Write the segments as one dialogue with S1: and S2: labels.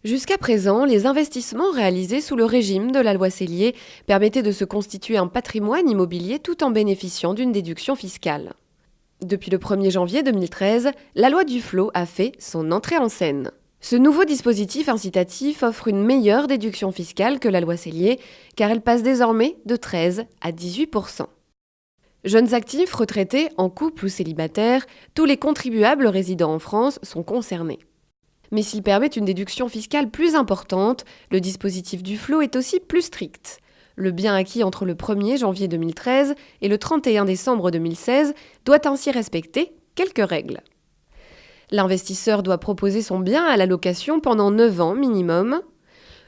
S1: Jusqu'à présent, les investissements réalisés sous le régime de la loi Sellier permettaient de se constituer un patrimoine immobilier tout en bénéficiant d'une déduction fiscale. Depuis le 1er janvier 2013, la loi Duflot a fait son entrée en scène. Ce nouveau dispositif incitatif offre une meilleure déduction fiscale que la loi Sellier, car elle passe désormais de 13 à 18%. Jeunes actifs, retraités, en couple ou célibataires, tous les contribuables résidant en France sont concernés. Mais s'il permet une déduction fiscale plus importante, le dispositif Duflot est aussi plus strict. Le bien acquis entre le 1er janvier 2013 et le 31 décembre 2016 doit ainsi respecter quelques règles. L'investisseur doit proposer son bien à la location pendant 9 ans minimum.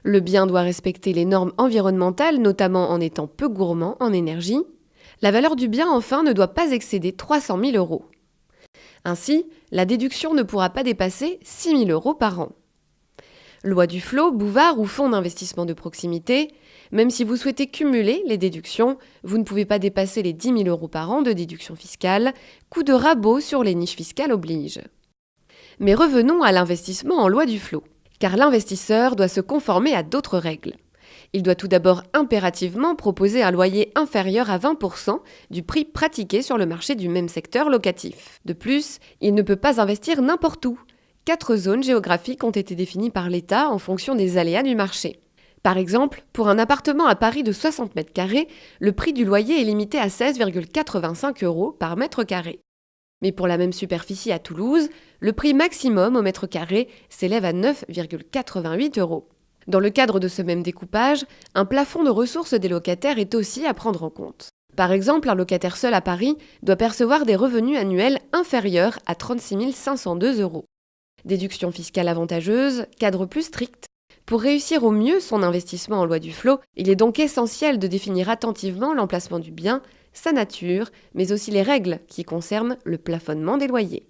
S1: Le bien doit respecter les normes environnementales, notamment en étant peu gourmand en énergie. La valeur du bien, enfin, ne doit pas excéder 300 000 €. Ainsi, la déduction ne pourra pas dépasser 6 000 € par an. Loi Duflot, Bouvard ou fonds d'investissement de proximité, même si vous souhaitez cumuler les déductions, vous ne pouvez pas dépasser les 10 000 € par an de déduction fiscale, coup de rabot sur les niches fiscales oblige. Mais revenons à l'investissement en loi Duflot, car l'investisseur doit se conformer à d'autres règles. Il doit tout d'abord impérativement proposer un loyer inférieur à 20% du prix pratiqué sur le marché du même secteur locatif. De plus, il ne peut pas investir n'importe où. 4 zones géographiques ont été définies par l'État en fonction des aléas du marché. Par exemple, pour un appartement à Paris de 60 mètres carrés, le prix du loyer est limité à 16,85 € par mètre carré. Mais pour la même superficie à Toulouse, le prix maximum au mètre carré s'élève à 9,88 €. Dans le cadre de ce même découpage, un plafond de ressources des locataires est aussi à prendre en compte. Par exemple, un locataire seul à Paris doit percevoir des revenus annuels inférieurs à 36 502 €. Déduction fiscale avantageuse, cadre plus strict. Pour réussir au mieux son investissement en loi Duflot, il est donc essentiel de définir attentivement l'emplacement du bien, sa nature, mais aussi les règles qui concernent le plafonnement des loyers.